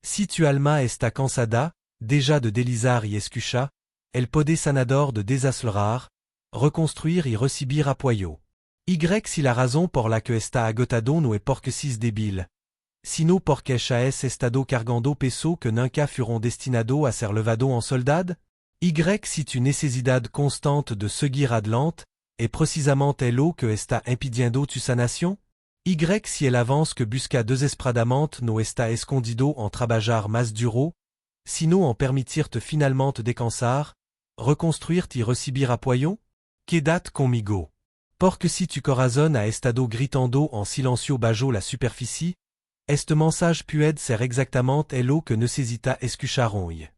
Si tu alma esta cansada, déjà de delisar y escucha, el pode sanador de desaslrar, reconstruire y recibir apoyo. Y si la razón por la que está agotado no es porque sis débil, sino porque es estado cargando peso que nunca fueron destinado a ser levado en soldad? Y si tu necesidad constante de seguir adelante, est précisément lo que está impidiendo tu sanación? Y si el avance que busca desesperadamente no está escondido en trabajar más duro, sino en permitirte finalement te descansar, reconstruirte y recibir apoyo? Quédate conmigo. Porque si tu corazón ha estado gritando en silencio bajo la superficie, este mensage puede ser exactamente lo que necesita escuchar hoy.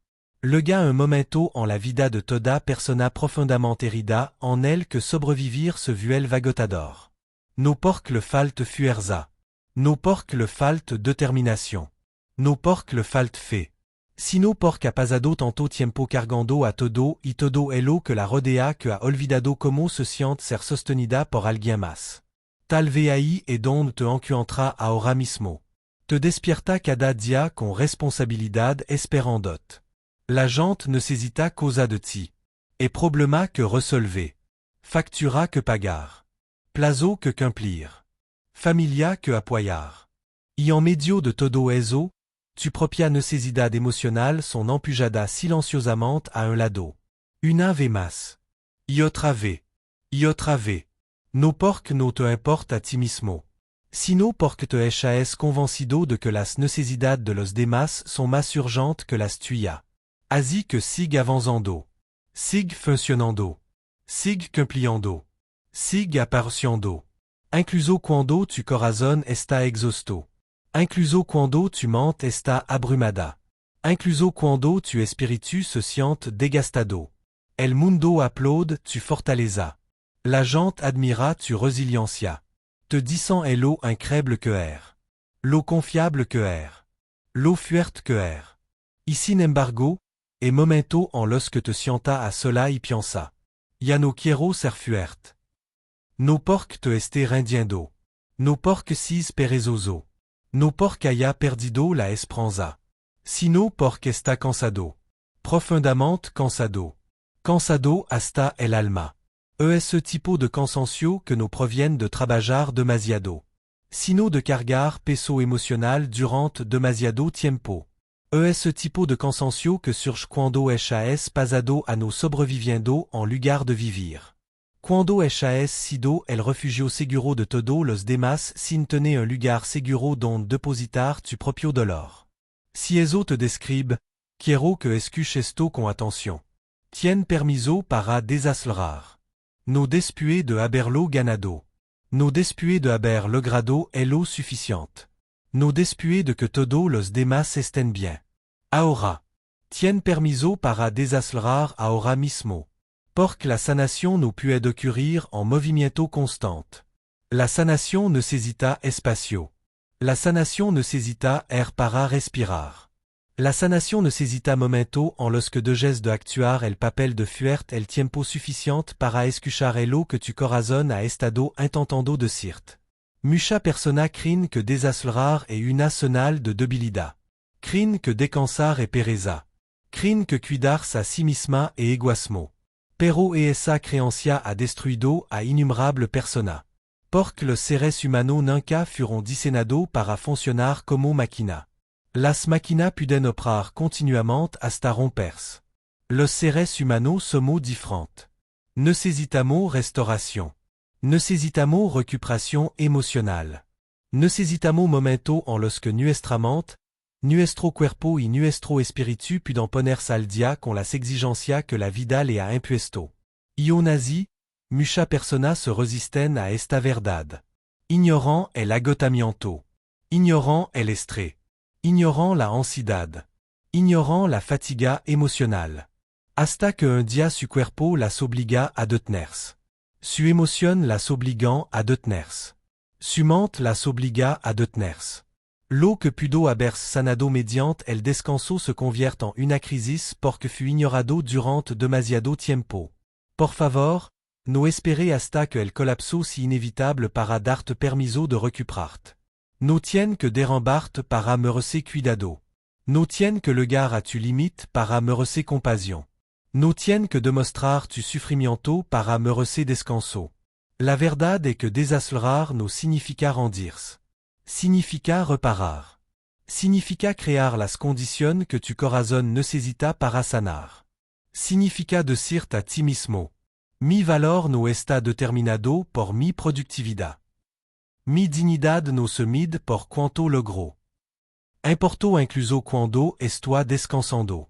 Le gars un momento en la vida de toda persona profundamente herida en el que sobrevivir se vuel vagotador. No porque le falte fuerza. No porque le falte determinación. No porque le falte fe. Sino porque ha pasado tanto tiempo cargando a todo y todo lo que la rodea que ha olvidado cómo se siente ser sostenida por alguien más. Tal vez ahí es donde te encuentra ahora mismo. Te despierta cada día con responsabilidad esperandot. La gente necesita cosa de ti. Et problema que resolver. Factura que pagar. Plazo que cumplir. Familia que apoyar. Y en medio de todo eso, tu propia necesidad emocional son empujada silenciosamente a un lado. Una vez más. Y otra vez. Y otra vez. No porque no te importa a ti mismo. Sino porque te es convencido de que las necesidades de los demás son más urgentes que las tuyas. Así que sigue avanzando. Sigue funcionando. Sigue cumpliendo. Sigue apareciendo. Incluso cuando tu corazón está exhausto. Incluso cuando tu mente está abrumada. Incluso cuando tu espíritu se siente desgastado. El mundo aplaude tu fortaleza. La gente admira tu resiliencia. Te disant lo incroyable que er. Lo confiable que er. Lo fuerte que er. Y sin embargo, et momento en los que te sienta a sola y piensa. Ya no quiero ser fuerte. No porque te esté rindiendo. No porque sis perezoso. No porque haya perdido la esperanza. Sino porque está cansado. Profundamente cansado. Cansado hasta el alma. Ese tipo de cansancio que no proviene de trabajar demasiado. Sino de cargar peso emocional durante demasiado tiempo. Ese tipo de cansancio que surge cuando es pasado a no sobreviviendo en lugar de vivir. Cuando es sido el refugio seguro de todo los demás sin tener un lugar seguro donde depositar tu propio dolor. Si eso te describe, quiero que escuches esto con atención. Tien permiso para desacelerar. No después de haberlo ganado. No después de haber logrado lo suficiente. No después de que todos los demás estén bien. Ahora. Tien permiso para desacelerar ahora mismo. Porque la sanación no puede ocurrir en movimiento constante. La sanación necesita espacio. La sanación necesita para respirar. La sanación necesita momento en los que dejes de actuar el papel de fuerte el tiempo suficiente para escuchar lo que tu corazón ha estado intentando decirte. Mucha persona creen que desacelerar es una señal de debilidad. Creen que descansar es pereza. Creen que cuidarse a sí misma es egoísmo. Pero esa creencia ha destruido a innumerables personas. Porque los seres humanos nunca fueron diseñados para funcionar como máquina. Las máquinas pueden operar continuamente hasta romperse. Los seres humanos somos diferentes. Necesitamos restauración. Necesitamos recuperación emocional. Necesitamos momentos en los que nuestra mente, nuestro cuerpo y nuestro espíritu pueden ponerse al día con las exigencias que la vida le ha impuesto. Y aún así, muchas personas se resisten a esta verdad. Ignorant el agotamiento. Ignorant el estrés. Ignorant la ansiedad. Ignorant la fatiga emocional. Hasta que un día su cuerpo las obliga a detenerse. Su emoción las obligan a detenerse. Su mente las obliga a detenerse. Lo que pudo haber sanado mediante el descanso se convierte en una crisis porque fue ignorado durante demasiado tiempo. Por favor, no espere hasta que el colapso sea inevitable para darte permiso de recuperarte. No tien que derrambarte para merece cuidado. No tienne que le gar a tu limite para merecé compassion. No tienne que demostrar tu sufrimiento para merecé descanso. La verdad est que desacelerar no significa rendirse. Significa reparar. Significa crear las condiciones que tu corazón necesita para sanar. Significa decirte a ti mismo. Mi valor no está determinado por mi productividad. Mi dignidad no se mide por cuanto logro. Importo incluso cuando estoy descansando.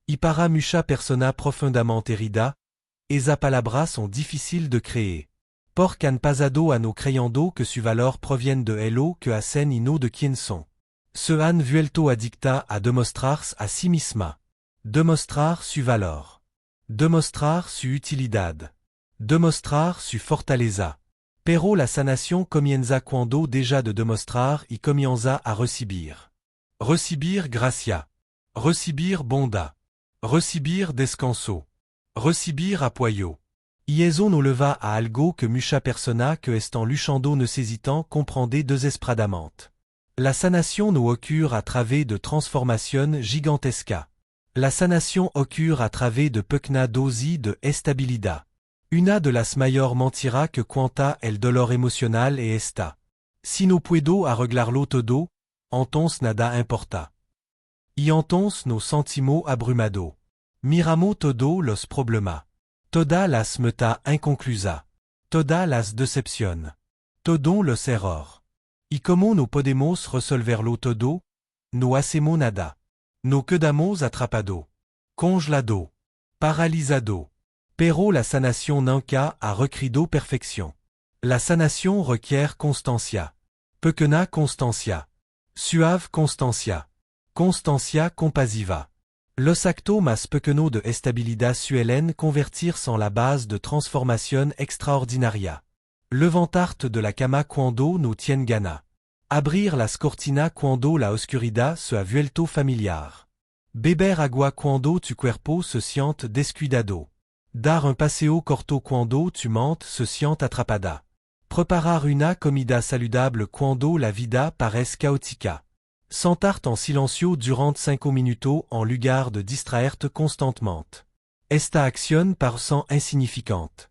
Y para mucha persona profundamente herida, esa palabras sont difficiles de créer. Porque han pasado a no creyendo que su valor proviene de ello que hacen y no de quien son. Se han vuelto adicta a demostrarse a sí misma. Demostrar su valor. Demostrar su utilidad. Demostrar su fortaleza. Pero la sanación comienza cuando deja de demostrar y comienza a recibir. Recibir gracia. Recibir bonda. Recibir descanso. Recibir apoyo. Y eso no leva a algo que mucha persona que están luchando necesitan comprender desesperadamente. La sanación no ocurre a través de transformación gigantesca. La sanación ocurre a través de pequeña dosis de estabilidad. Una de las mayor mentira que cuenta el dolor emocional es esta. Si no puedo arreglarlo todo, entonces nada importa. Y entonces nos sentimos abrumado. Miramos todo los problemas. Todas las metas inconclusas. Todas las decepciones. Todos los errores. Y como no podemos resolverlo todo, no hacemos nada. No quedamos atrapado. Congelado. Paralizado. Pero la sanación nunca ha requerido perfección. La sanación requiere constancia. Pequeña constancia. Suave constancia. Constancia compasiva. Los actos más pequeños de estabilidad suelen convertirse en la base de transformación extraordinaria. Levantarte de la cama cuando no tien gana. Abrir las cortinas cuando la oscuridad se ha vuelto familiar. Beber agua cuando tu cuerpo se siente descuidado. Dar un paseo corto cuando tu mente se siente atrapada. Preparar una comida saludable cuando la vida parece caótica. Sentarte en silencio durant 5 minutos en lugar de distraerte constantemente. Esta acción parece insignificante.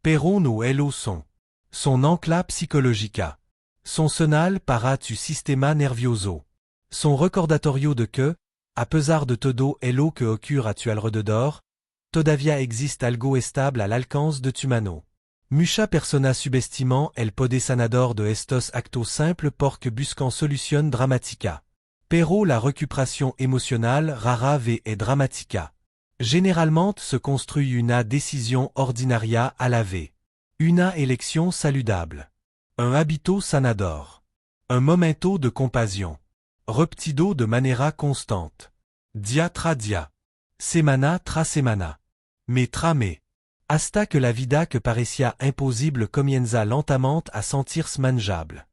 Pero no lo son. Son ancla psicológica. Son señal para tu sistema nervioso. Son recordatorio de que, a pesar de todo lo que ocurre a tu alrededor, todavía existe algo estable al alcance de tu mano. Mucha persona subestiman el poder sanador de estos actos simples porque buscan solución dramática. Pero la recuperación emocional rara vez es dramática. Généralement se construit una decisión ordinaria a la vez. Una elección saludable. Un hábito sanador. Un momento de compasión. Repetido de manera constante. Dia tras dia. Semana tras semana. Mes tras mes. Hasta que la vida que parecía imposible comienza lentamente a sentirse manejable.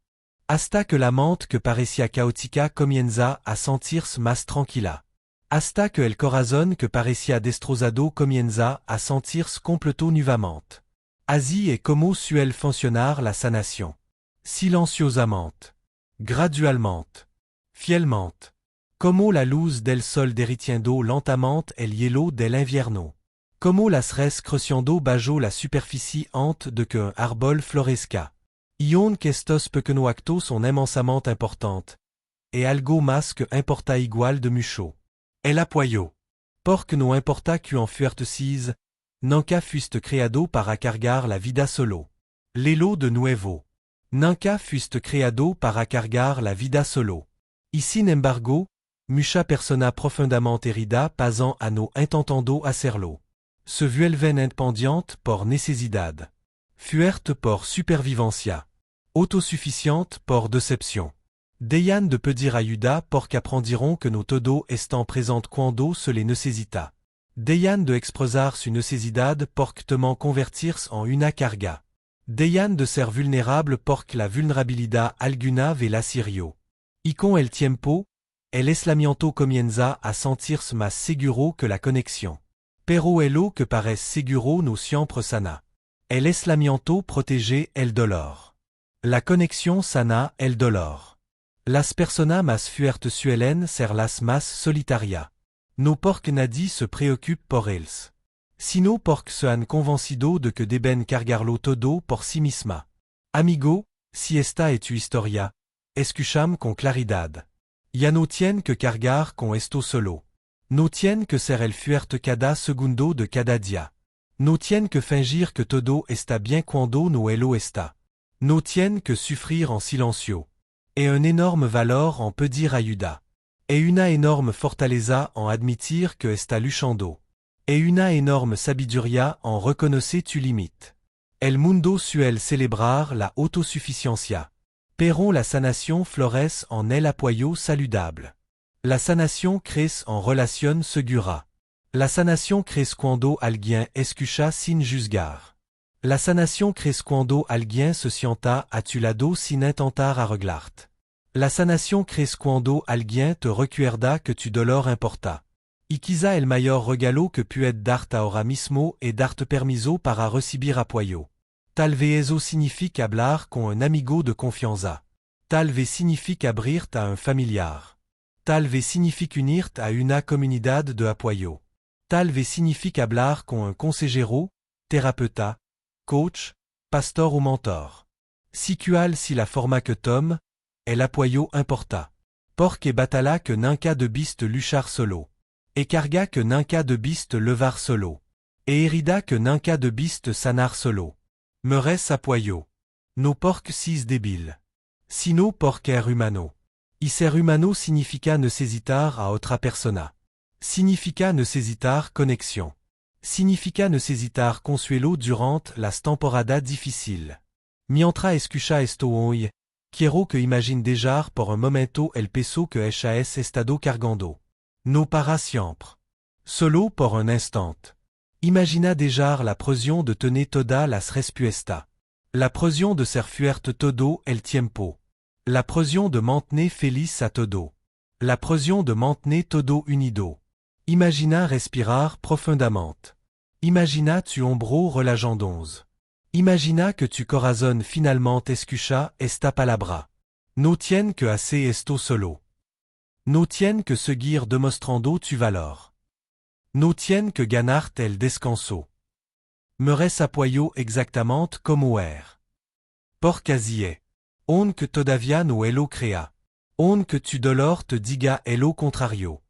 Hasta que la mente que parecía caótica comienza a sentirse más tranquila. Hasta que el corazón que parecía destrozado comienza a sentirse completo nuevamente. Así es como suele funcionar la sanación. Silenciosamente. Gradualmente. Fielmente. Como la luz del sol derritiendo lentamente el hielo del invierno. Como las res creciendo bajo la superficie antes de que un árbol florezca. Y que estos pequeños actos son inmensamente importantes. Et algo más que importa igual de mucho. El apoyo. Porque no importa que en fuertes nunca fuiste creado para cargar la vida solo. Lelo de nuevo. Nunca fuiste creado para cargar la vida solo. Y sin embargo, mucha persona profundamente herida pasan a no intentando hacerlo. Se vuelven independientes por necesidad. Fuerte por supervivencia. Autosuficiente por decepción. Dejan de pedir ayuda porque aprendiront que no todo están presentes cuando se les necesita. Dejan de expresar su necesidad porque temen convertirse en una carga. Dejan de ser vulnerable porque la vulnerabilidad alguna ve la sirio. Y con el tiempo, el aislamiento comienza a sentirse más seguro que la conexión. Pero lo que parece seguro no siempre sana. El aislamiento protege el dolor. La conexión sana el dolor. Las persona mas fuerte suelen ser las mas solitaria. No porc nadie se préoccupe por ells. Sino porc se han convencido de que deben cargarlo todo por sí misma. Amigo, si esta es tu historia, escucham con claridad. Ya no tien que cargar con esto solo. No tien que ser el fuerte cada segundo de cada día. No tien que fingir que todo está bien cuando no lo está. No tien que sufrir en silencio. Et un énorme valor en pedir ayuda. Et una enorme fortaleza en admitir que está luchando. Et una enorme sabiduría en reconocer tu limite. El mundo suele celebrar la autosuficiencia. Pero la sanación florece en el apoyo saludable. La sanación crece en relación segura. La sanación crece cuando alguien escucha sin juzgar. La sanación crece cuando alguien se sienta a tu lado sin intentar arreglarte. La sanación crece cuando alguien te recuerda que tu dolor importa. Y quizá el mayor regalo que puede darte ahora mismo es darte permiso para recibir apoyo. Tal vez eso significa hablar con un amigo de confianza. Tal vez significa abrirte a un familiar. Tal vez significa unirte a una comunidad de apoyo. Tal vez significa hablar con un consejero, terapeuta, coach, pastor o mentor. Sicual si la forma que tome, el apoyo importa. Porque batala que nunca debiste luchar solo. E carga que nunca debiste levar solo. E herida que nunca debiste sanar solo. Meres apoyo. No porc sis débil. Sino porquer humano. Y ser humano significa necesitar a otra persona. Significa necesitar conexión. Significa necesitar consuelo durante las temporadas difíciles. Mientras escucha esto hoy, quiero que imagine dejar por un momento el peso que ella es estado cargando. No para siempre. Solo por un instant. Imagina dejar la presión de tener toda las respuestas. La presión de ser fuerte todo el tiempo. La presión de mantener feliz a todo. La presión de mantener todo unido. Imagina respirar profondamente. Imagina tu hombro relajandons. Imagina que tu corazón finalmente escucha esta palabra. No tien que hacer esto solo. No tien que seguir demostrando tu valor. No tien que ganarte el descanso. Meres apoyo exactamente como Por casi es. On que todavía no lo crea. On que tu dolor te diga lo contrario.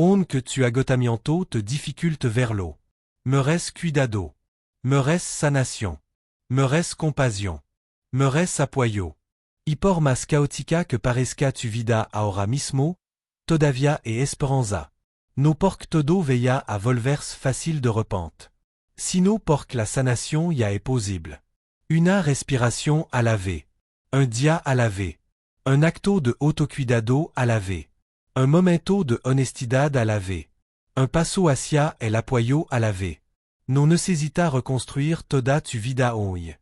On que tu agotamiento te dificulte verlo. Meres cuidado. Meres sanación. Meres compasión. Meres apoyo. Y por más caótica que parezca tu vida ahora mismo, todavía es esperanza. No porque todo vaya a volverse fácil de repente. Sino porque la sanación ya es posible. Una respiración a la vez. Un día a la vez. Un acto de autocuidado a la vez. Un momento de honestidad a la vez. Un paso hacia el apoyo a la vez. No necesita reconstruir toda tu vida hoy.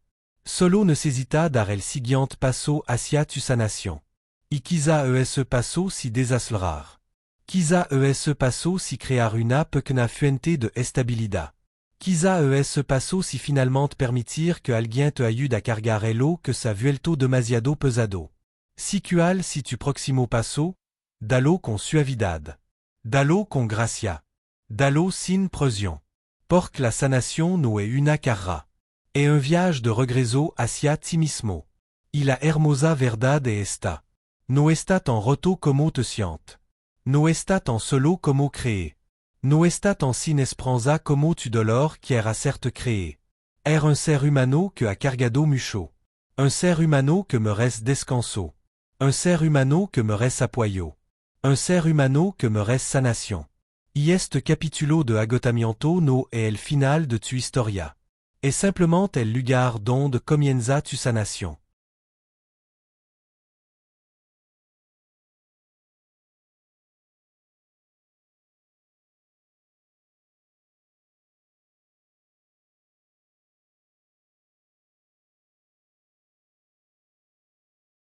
Solo necesita dar el siguiente paso hacia tu sanación. Y quizá ese paso si desacelerar. Quizá ese paso si crear una pequeña fuente de estabilidad. Quizá ese paso si finalmente permitir que alguien te ayude a cargar lo que se ha vuelto demasiado pesado. Sicual si tu próximo paso, dalo con suavidad. Dalo con gracia. Dalo sin presión. Porque la sanación no es una carrera. Es un viaje de regreso hacia ti mismo. Y la hermosa verdad es esta. No está tan roto como te sientes. No está tan solo como cree. No está tan sin esperanza como tu dolor quiera hacerte creer. Un ser humano que ha cargado mucho. Un ser humano que merece descanso. Un ser humano que merece apoyo. Un ser humano que merece sanación. Y este capítulo de agotamiento no es el final de tu historia. Es simplement el lugar donde comienza tu sanación.